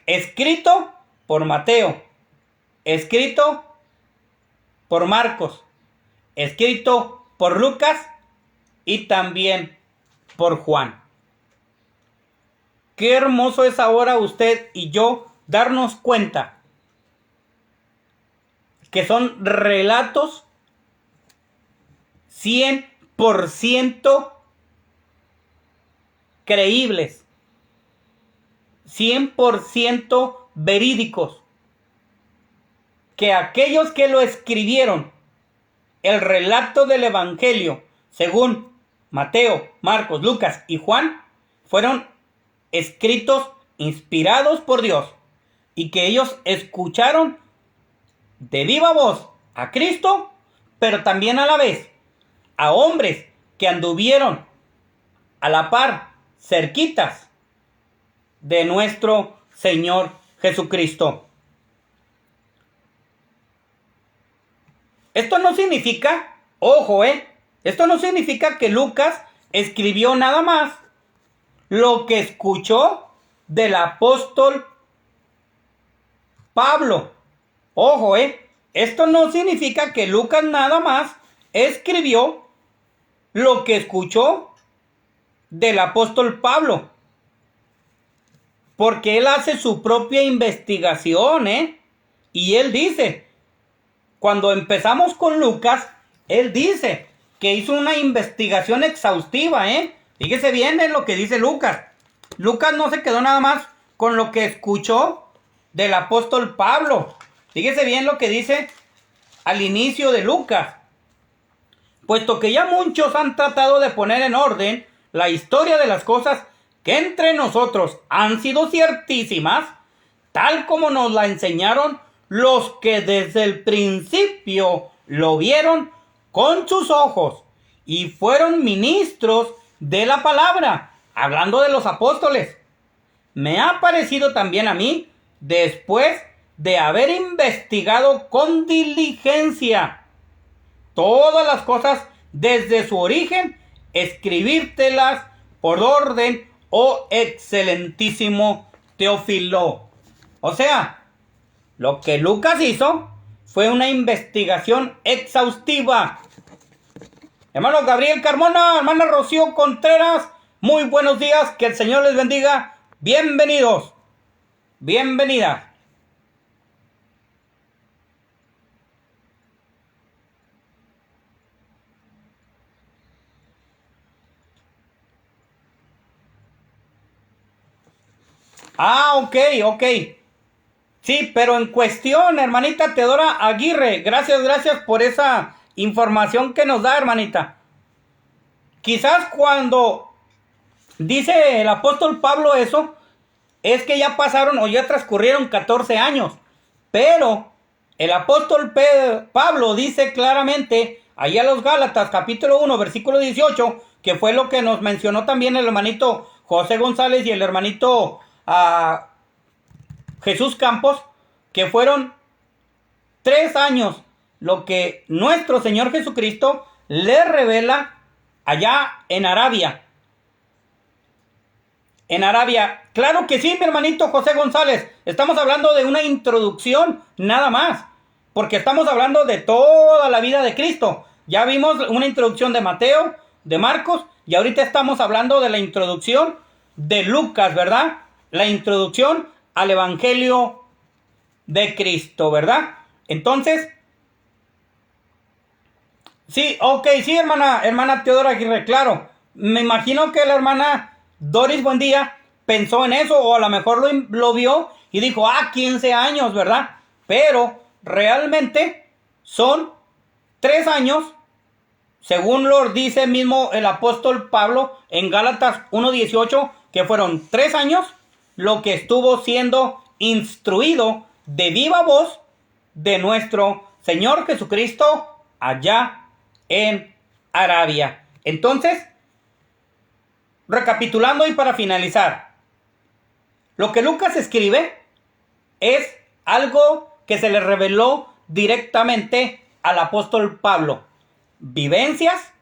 Escrito por Mateo, escrito por Marcos, escrito por Lucas y también por Juan. Qué hermoso es ahora usted y yo darnos cuenta que son relatos 100% creíbles, 100% verídicos, que aquellos que lo escribieron el relato del Evangelio, según Mateo, Marcos, Lucas y Juan, fueron escritos inspirados por Dios y que ellos escucharon de viva voz a Cristo, pero también a la vez a hombres que anduvieron a la par, cerquitas de nuestro Señor Jesucristo. Esto no significa, ojo, esto no significa que Lucas escribió nada más lo que escuchó del apóstol Pablo. Ojo, esto no significa que Lucas nada más escribió lo que escuchó del apóstol Pablo, porque él hace su propia investigación, y él dice, cuando empezamos con Lucas, él dice que hizo una investigación exhaustiva, Fíjese bien en lo que dice Lucas. Lucas no se quedó nada más con lo que escuchó del apóstol Pablo. Fíjese bien lo que dice al inicio de Lucas. Puesto que ya muchos han tratado de poner en orden la historia de las cosas que entre nosotros han sido ciertísimas, tal como nos la enseñaron los que desde el principio lo vieron con sus ojos y fueron ministros de la palabra, hablando de los apóstoles. Me ha parecido también a mí, después de haber investigado con diligencia todas las cosas desde su origen, escribírtelas por orden, oh excelentísimo Teófilo. O sea, lo que Lucas hizo fue una investigación exhaustiva. Hermano Gabriel Carmona, hermana Rocío Contreras, muy buenos días, que el Señor les bendiga. Bienvenidos, bienvenidas. Ok. Sí, pero en cuestión, hermanita Teodora Aguirre, gracias por esa información que nos da, hermanita. Quizás cuando dice el apóstol Pablo eso, es que ya pasaron o ya transcurrieron 14 años. Pero el apóstol Pablo dice claramente, allá a los Gálatas, capítulo 1, versículo 18, que fue lo que nos mencionó también el hermanito José González y el hermanito Jesús Campos, que fueron 3 años lo que nuestro Señor Jesucristo le revela allá en Arabia. En Arabia, claro que sí, mi hermanito José González, estamos hablando de una introducción nada más, porque estamos hablando de toda la vida de Cristo. Ya vimos una introducción de Mateo, de Marcos, y ahorita estamos hablando de la introducción de Lucas, ¿verdad? La introducción al Evangelio de Cristo, ¿verdad? Entonces, sí, ok, sí, hermana Teodora Aguirre, claro. Me imagino que la hermana Doris Buendía pensó en eso, o a lo mejor lo vio y dijo, 15 años, ¿verdad? Pero realmente son 3 años, según lo dice mismo el apóstol Pablo en Gálatas 1:18, que fueron 3 años lo que estuvo siendo instruido de viva voz de nuestro Señor Jesucristo allá en Arabia. Entonces, recapitulando y para finalizar, lo que Lucas escribe es algo que se le reveló directamente al apóstol Pablo. Vivencias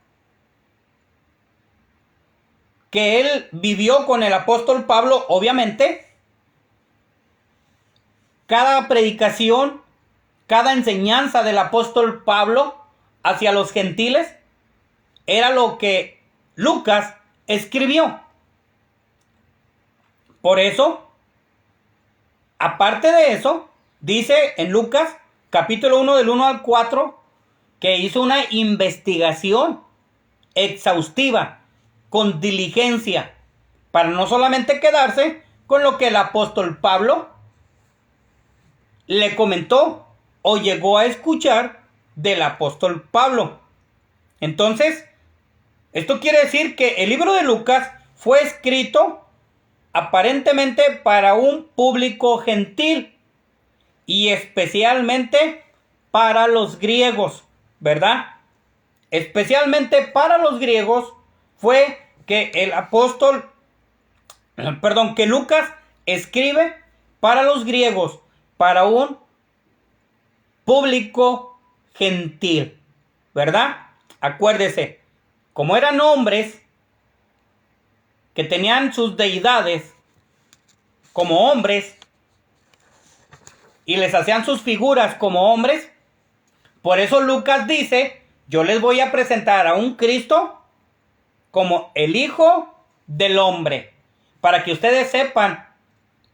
que él vivió con el apóstol Pablo, obviamente. Cada predicación, cada enseñanza del apóstol Pablo hacia los gentiles era lo que Lucas escribió. Por eso, aparte de eso, dice en Lucas capítulo 1 del 1 al 4 que hizo una investigación exhaustiva, con diligencia, para no solamente quedarse con lo que el apóstol Pablo le comentó o llegó a escuchar del apóstol Pablo. Entonces, esto quiere decir que el libro de Lucas fue escrito aparentemente para un público gentil y especialmente para los griegos, ¿verdad? Especialmente para los griegos fue que que Lucas escribe para los griegos, para un público gentil, ¿verdad? Acuérdese, como eran hombres que tenían sus deidades como hombres y les hacían sus figuras como hombres, por eso Lucas dice, yo les voy a presentar a un Cristo como el Hijo del Hombre, para que ustedes sepan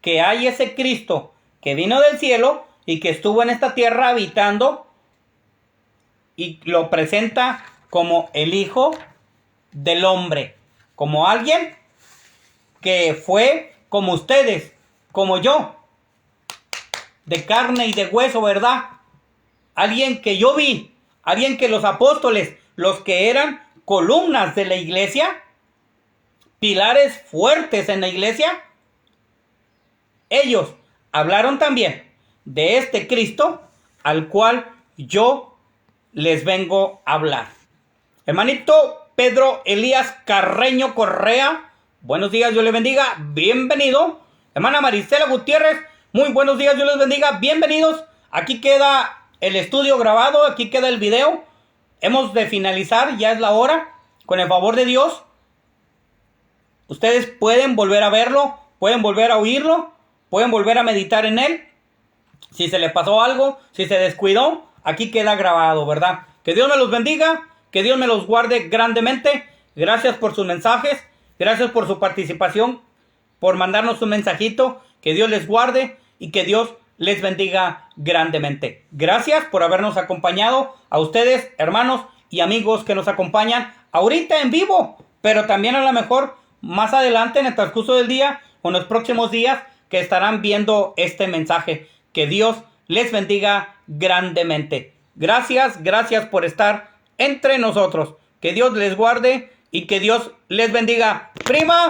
que hay ese Cristo que vino del cielo y que estuvo en esta tierra habitando, y lo presenta como el Hijo del Hombre, como alguien que fue como ustedes, como yo, de carne y de hueso, ¿verdad? Alguien que yo vi, alguien que los apóstoles, los que eran columnas de la iglesia, pilares fuertes en la iglesia, ellos hablaron también de este Cristo al cual yo les vengo a hablar. Hermanito Pedro Elías Carreño Correa, buenos días, Dios les bendiga, bienvenido. Hermana Marisela Gutiérrez, muy buenos días, Dios les bendiga, bienvenidos. Aquí queda el estudio grabado, aquí queda el video. Hemos de finalizar, ya es la hora. Con el favor de Dios, ustedes pueden volver a verlo, pueden volver a oírlo, pueden volver a meditar en él. Si se le pasó algo, si se descuidó, aquí queda grabado, ¿verdad? Que Dios me los bendiga, que Dios me los guarde grandemente. Gracias por sus mensajes, gracias por su participación, por mandarnos un mensajito. Que Dios les guarde y que Dios les bendiga grandemente. Gracias por habernos acompañado, a ustedes, hermanos y amigos que nos acompañan ahorita en vivo, pero también a lo mejor más adelante en el transcurso del día o en los próximos días que estarán viendo este mensaje. Que Dios les bendiga grandemente. Gracias, gracias por estar entre nosotros. Que Dios les guarde y que Dios les bendiga. Prima.